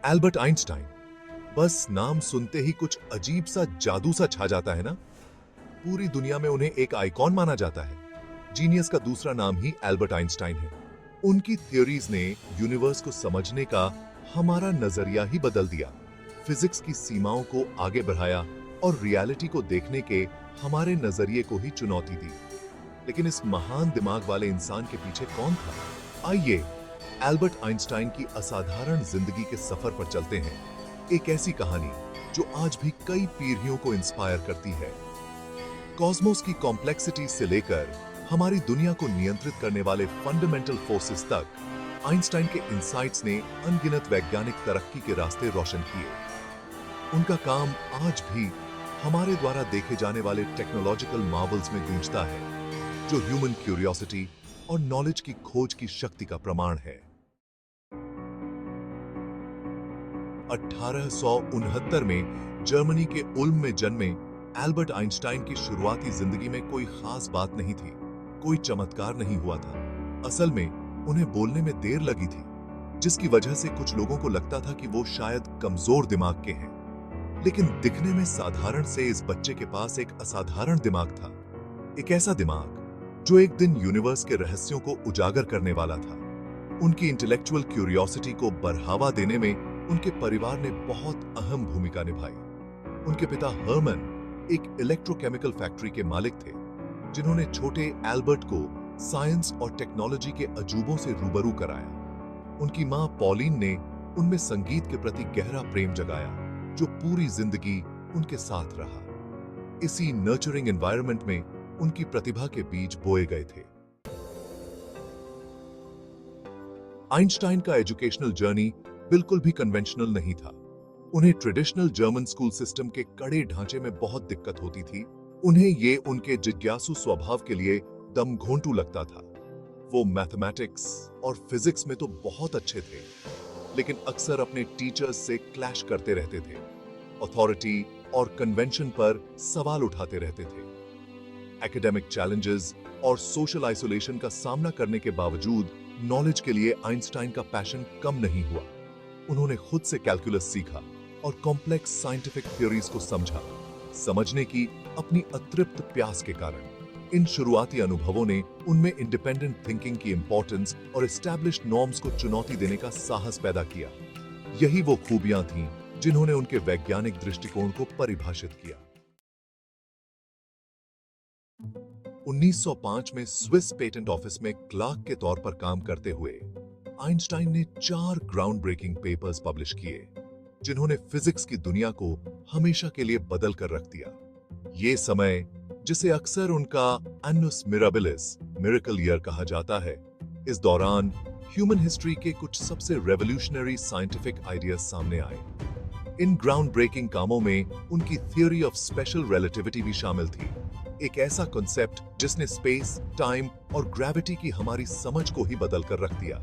Albert Einstein, बस नाम सुनते ही कुछ अजीब सा जादू सा छा जाता है ना। पूरी दुनिया में उन्हें एक आइकॉन माना जाता है। जीनियस का दूसरा नाम ही एल्बर्ट आइंस्टाइन है। उनकी थ्योरीज ने यूनिवर्स को समझने का हमारा नजरिया ही बदल दिया, फिजिक्स की सीमाओं को आगे बढ़ाया और रियलिटी को देखने के हमारे नजरिए को ही चुनौती दी। लेकिन इस महान दिमाग वाले इंसान के पीछे कौन था? आइए एल्बर्ट आइंस्टाइन की असाधारण जिंदगी के सफर पर चलते हैं। एक ऐसी कहानी जो आज भी कई पीढ़ियों को इंस्पायर करती है। कॉस्मोस की कॉम्प्लेक्सिटी से लेकर हमारी दुनिया को नियंत्रित करने वाले फंडामेंटल फोर्सेस तक, आइंस्टाइन के इंसाइट्स ने अनगिनत वैज्ञानिक तरक्की के रास्ते रोशन किए। उनका काम आज भी हमारे द्वारा देखे जाने वाले टेक्नोलॉजिकल मार्वल्स में गूंजता है, जो ह्यूमन क्यूरियोसिटी और नॉलेज की खोज की शक्ति का प्रमाण है। 1869 में जर्मनी के उल्म में जन्मे एल्बर्ट आइंस्टाइन की शुरुआती जिंदगी में कोई खास बात नहीं थी, कोई चमत्कार नहीं हुआ था। असल में उन्हें बोलने में देर लगी थी, जिसकी वजह से कुछ लोगों को लगता था कि वो शायद कमजोर दिमाग के हैं। लेकिन दिखने में साधारण से इस बच्चे के पास एक असाधारण दिमाग था, एक ऐसा दिमाग जो एक दिन यूनिवर्स के रहस्यों को उजागर करने वाला था। उनकी इंटेलेक्चुअल क्यूरियोसिटी को बढ़ावा देने में उनके परिवार ने बहुत अहम भूमिका निभाई। उनके पिता हर्मन एक इलेक्ट्रोकेमिकल फैक्ट्री के मालिक थे, जिन्होंने छोटे एल्बर्ट को साइंस और टेक्नोलॉजी के अजूबों से रूबरू कराया। उनकी मां पॉलिन ने उनमें संगीत के प्रति गहरा प्रेम जगाया, जो पूरी जिंदगी उनके साथ रहा। इसी नर्चरिंग एनवायरनमेंट में उनकी प्रतिभा के बीज बोए गए थे। आइंस्टाइन का एजुकेशनल जर्नी बिल्कुल भी कन्वेंशनल नहीं था। उन्हें ट्रेडिशनल जर्मन स्कूल सिस्टम के कड़े ढांचे में बहुत दिक्कत होती थी। उन्हें ये उनके जिज्ञासु स्वभाव के लिए दमघोंटू लगता था। वो मैथमेटिक्स और फिजिक्स में तो बहुत अच्छे थे, लेकिन अक्सर अपने टीचर्स से क्लैश करते रहते थे। अथॉरिटी और कन्वेंशन पर सवाल उठाते रहते थे। एकेडमिक चैलेंजेस और सोशल आइसोलेशन का सामना करने के बावजूद नॉलेज के लिए आइंस्टाइन का पैशन कम नहीं हुआ। उन्होंने खुद से कैलकुलस सीखा और कॉम्प्लेक्स साइंटिफिक थ्योरीज को समझा, समझने की अपनी अतृप्त प्यास के कारण। इन शुरुआती अनुभवों ने उनमें इंडिपेंडेंट थिंकिंग की इंपॉर्टेंस और एस्टैब्लिश्ड नॉर्म्स को चुनौती देने का साहस पैदा किया। यही वो खूबियां थीं जिन्होंने उनके वैज्ञानिक दृष्टिकोण को परिभाषित किया। 1905 में स्विस पेटेंट ऑफिस में क्लर्क के तौर पर काम करते हुए आइंस्टाइन ने 4 ग्राउंड ब्रेकिंग पेपर्स पब्लिश किए, जिन्होंने फिजिक्स की दुनिया को हमेशा के लिए बदल कर रख दिया। ये समय, जिसे अक्सर उनका एनुस मिराबिलिस, मिरेकल ईयर कहा जाता है, इस दौरान ह्यूमन हिस्ट्री के कुछ सबसे रेवोल्यूशनरी साइंटिफिक आइडियाज सामने आए। इन ग्राउंड ब्रेकिंग कामों में उनकी थ्योरी ऑफ स्पेशल रिलेटिविटी भी शामिल थी, एक ऐसा कॉन्सेप्ट जिसने स्पेस, टाइम और ग्रेविटी की हमारी समझ को ही बदल कर रख दिया।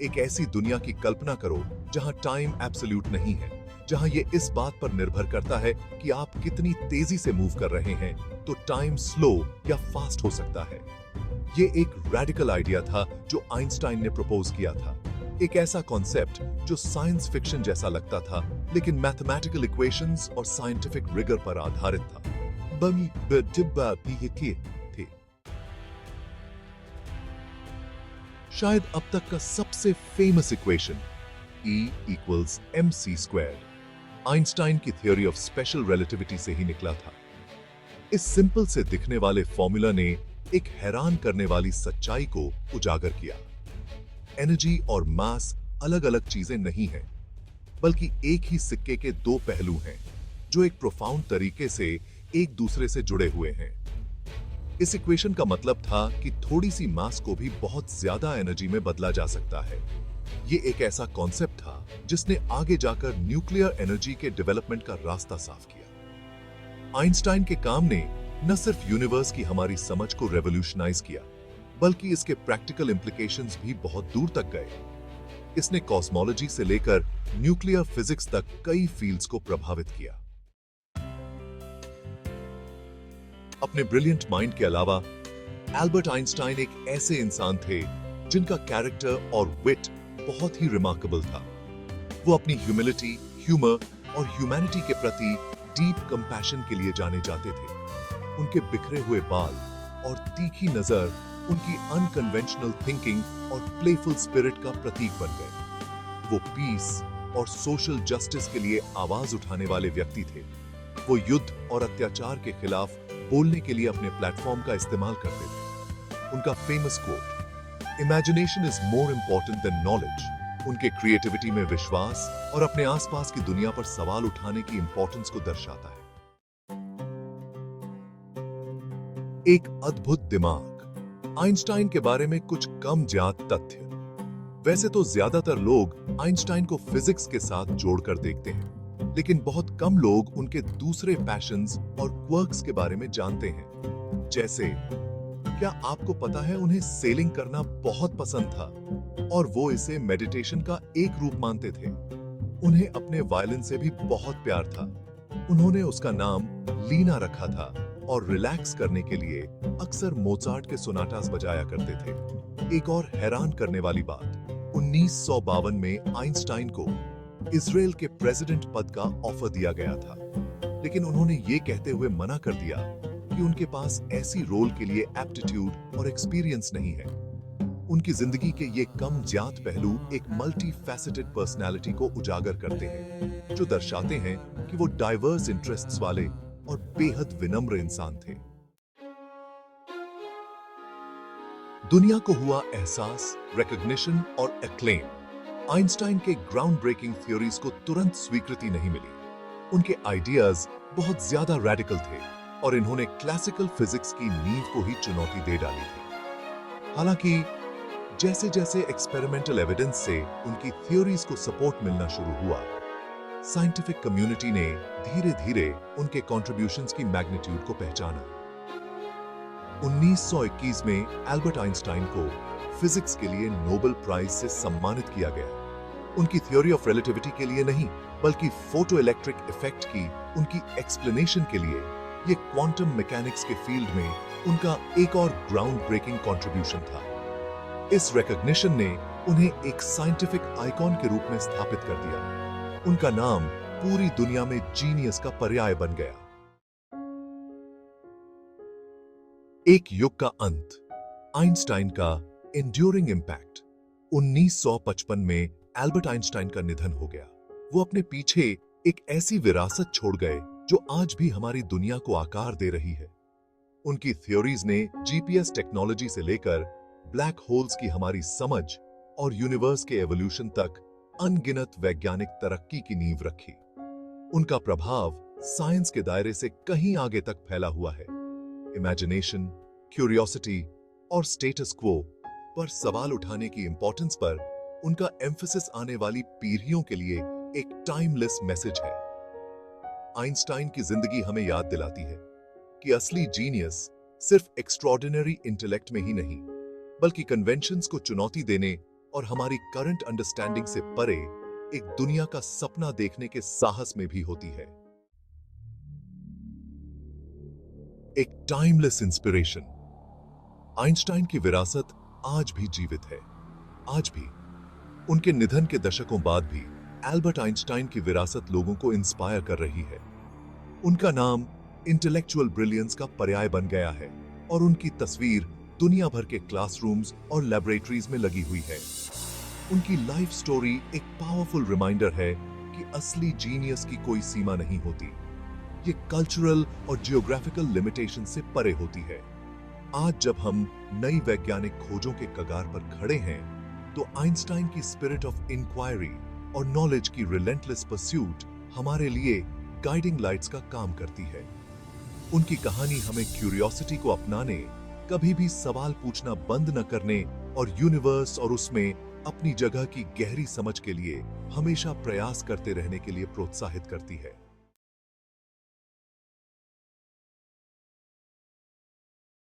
एक ऐसी दुनिया की कल्पना करो जहां टाइम एब्सोल्यूट नहीं है, जहां ये इस बात पर निर्भर करता है कि आप कितनी तेजी से मूव कर रहे हैं, तो टाइम स्लो या फास्ट हो सकता है। ये एक रेडिकल आइडिया था जो आइंस्टाइन ने प्रपोज किया था। एक ऐसा कॉन्सेप्ट जो साइंस फिक्शन जैसा लगता था, लेकिन मैथमेटिकल इक्वेशंस और साइंटिफिक रिगर पर आधारित था। बमी बडिब्बा थे। शायद अब तक का सबसे famous equation E = mc², Einstein की थ्योरी ऑफ स्पेशल रिलेटिविटी से ही निकला था। इस सिंपल से दिखने वाले फॉर्मूला ने एक हैरान करने वाली सच्चाई को उजागर किया। एनर्जी और मास अलग अलग चीजें नहीं हैं, बल्कि एक ही सिक्के के 2 पहलू हैं, जो एक प्रोफाउंड तरीके से एक दूसरे से जुड़े हुए हैं। इस इक्वेशन का मतलब था कि थोड़ी सी मास को भी बहुत ज्यादा एनर्जी में बदला जा सकता है। ये एक ऐसा कॉन्सेप्ट था जिसने आगे जाकर न्यूक्लियर एनर्जी के डेवलपमेंट का रास्ता साफ किया। आइंस्टाइन के काम ने न सिर्फ यूनिवर्स की हमारी समझ को रेवोल्यूशनाइज किया, बल्कि इसके प्रैक्टिकल इंप्लीकेशंस भी बहुत दूर तक गए। इसने कॉस्मोलॉजी से लेकर न्यूक्लियर फिजिक्स तक कई फील्ड्स को प्रभावित किया। अपने ब्रिलियंट माइंड के अलावा एल्बर्ट आइंस्टाइन एक ऐसे इंसान थे जिनका कैरेक्टर और विट बहुत ही रिमार्केबल था। वो अपनी ह्यूमिलिटी, ह्यूमर और ह्यूमैनिटी के प्रति डीप कंपैशन के लिए जाने जाते थे। उनके बिखरे हुए बाल और तीखी नजर उनकी अनकन्वेंशनल थिंकिंग और प्लेफुल स्पिरिट का प्रतीक बन गए। वो पीस और सोशल जस्टिस के लिए आवाज उठाने वाले व्यक्ति थे। वो युद्ध और अत्याचार के खिलाफ बोलने के लिए अपने प्लेटफॉर्म का इस्तेमाल करते थे। उनका famous quote, imagination is more important than knowledge, उनके क्रिएटिविटी में विश्वास और अपने आसपास की दुनिया पर सवाल उठाने की इंपॉर्टेंस को दर्शाता है। एक अद्भुत दिमाग। आइंस्टाइन के बारे में कुछ कम ज्ञात तथ्य। वैसे तो ज्यादातर लोग आइंस्टाइन को फिजिक्स के साथ जोड़कर देखते हैं, लेकिन बहुत कम लोग उनके दूसरे पैशंस और क्वर्क्स के बारे में जानते हैं। जैसे, क्या आपको पता है उन्हें सेलिंग करना बहुत पसंद था और वो इसे मेडिटेशन का एक रूप मानते थे। उन्हें अपने वायलिन से भी बहुत प्यार था। उन्होंने उसका नाम लीना रखा था और रिलैक्स करने के लिए अक्सर मोजार्ट के सोनाटास बजाया करते थे। एक और हैरान करने वाली बात, 1952 में आइंस्टाइन को इजराइल के प्रेसिडेंट पद का ऑफर दिया गया था, लेकिन उन्होंने ये कहते हुए मना कर दिया कि उनके पास ऐसी रोल के लिए एप्टीट्यूड और एक्सपीरियंस नहीं है। उनकी जिंदगी के ये कम ज्ञात पहलू एक मल्टी फैसेटेड पर्सनालिटी को उजागर करते हैं, जो दर्शाते हैं कि वो डाइवर्स इंटरेस्ट्स वाले और बेहद विनम्र इंसान थे। दुनिया को हुआ एहसास, रिकॉग्निशन और एक्लेम। आइंस्टाइन के ग्राउंड ब्रेकिंग थ्योरीज को तुरंत स्वीकृति नहीं मिली। उनके आइडियाज बहुत ज्यादा रेडिकल थे और इन्होंने क्लासिकल फिजिक्स की नींव को ही चुनौती दे डाली थी। हालांकि जैसे जैसे एक्सपेरिमेंटल एविडेंस से उनकी थ्योरीज को सपोर्ट मिलना शुरू हुआ, साइंटिफिक कम्युनिटी ने धीरे धीरे उनके कॉन्ट्रिब्यूशंस की मैग्नीट्यूड को पहचाना। 1921 में एल्बर्ट आइंस्टाइन को फिजिक्स के लिए नोबेल प्राइज से सम्मानित किया गया। उनकी थ्योरी ऑफ रिलेटिविटी के लिए नहीं, बल्कि फोटो इलेक्ट्रिक इफेक्ट की उनकी एक्सप्लेनेशन के लिए। ये क्वांटम मैकेनिक्स के फील्ड में उनका एक और ग्राउंड ब्रेकिंग कॉन्ट्रिब्यूशन था। इस रिकॉग्निशन ने उन्हें एक साइंटिफिक आइकॉन के रूप में स्थापित कर दिया। उनका नाम पूरी दुनिया में जीनियस का पर्याय बन गया। एक युग का अंत, आइंस्टाइन का एंड्यूरिंग इम्पैक्ट। 1955 में एल्बर्ट आइंस्टाइन का निधन हो गया। वो अपने पीछे एक ऐसी विरासत छोड़ गए जो आज भी हमारी दुनिया को आकार दे रही है। उनकी थ्योरीज ने जीपीएस टेक्नोलॉजी से लेकर ब्लैक होल्स की हमारी समझ और यूनिवर्स के एवोल्यूशन तक अनगिनत वैज्ञानिक तरक्की की नींव रखी। उनका प्रभाव साइंस के दायरे से कहीं आगे तक फैला हुआ है। इमेजिनेशन, क्यूरियोसिटी और स्टेटस क्वो पर सवाल उठाने की इंपॉर्टेंस पर उनका एम्फेसिस आने वाली पीढ़ियों के लिए एक टाइमलेस मैसेज है। आइंस्टाइन की जिंदगी हमें याद दिलाती है कि असली जीनियस सिर्फ एक्स्ट्रॉर्डिनरी इंटेलेक्ट में ही नहीं, बल्कि कन्वेंशंस को चुनौती देने और हमारी करंट अंडरस्टैंडिंग से परे एक दुनिया का सपना देखने के साहस में भी होती है। एक टाइमलेस इंस्पिरेशन। आइंस्टाइन की विरासत आज भी जीवित है। आज भी, उनके निधन के दशकों बाद भी एल्बर्ट आइंस्टाइन की विरासत लोगों को इंस्पायर कर रही है। उनका नाम इंटेलेक्चुअल ब्रिलियंस का पर्याय बन गया है और उनकी तस्वीर दुनिया भर के क्लासरूम्स और लैबोरेटरीज में लगी हुई है। उनकी लाइफ स्टोरी एक पावरफुल रिमाइंडर है कि असली जीनियस की कोई सीमा नहीं होती। ये कल्चरल और जियोग्राफिकल लिमिटेशन से परे होती है। आज जब हम नई वैज्ञानिक खोजों के कगार पर खड़े हैं, तो आइंस्टाइन की स्पिरिट ऑफ इंक्वायरी और नॉलेज की रिलेंटलेस परस्यूट हमारे लिए गाइडिंग लाइट्स का काम करती है। उनकी कहानी हमें क्यूरियोसिटी को अपनाने, कभी भी सवाल पूछना बंद न करने और यूनिवर्स और उसमें अपनी जगह की गहरी समझ के लिए हमेशा प्रयास करते रहने के लिए प्रोत्साहित करती है।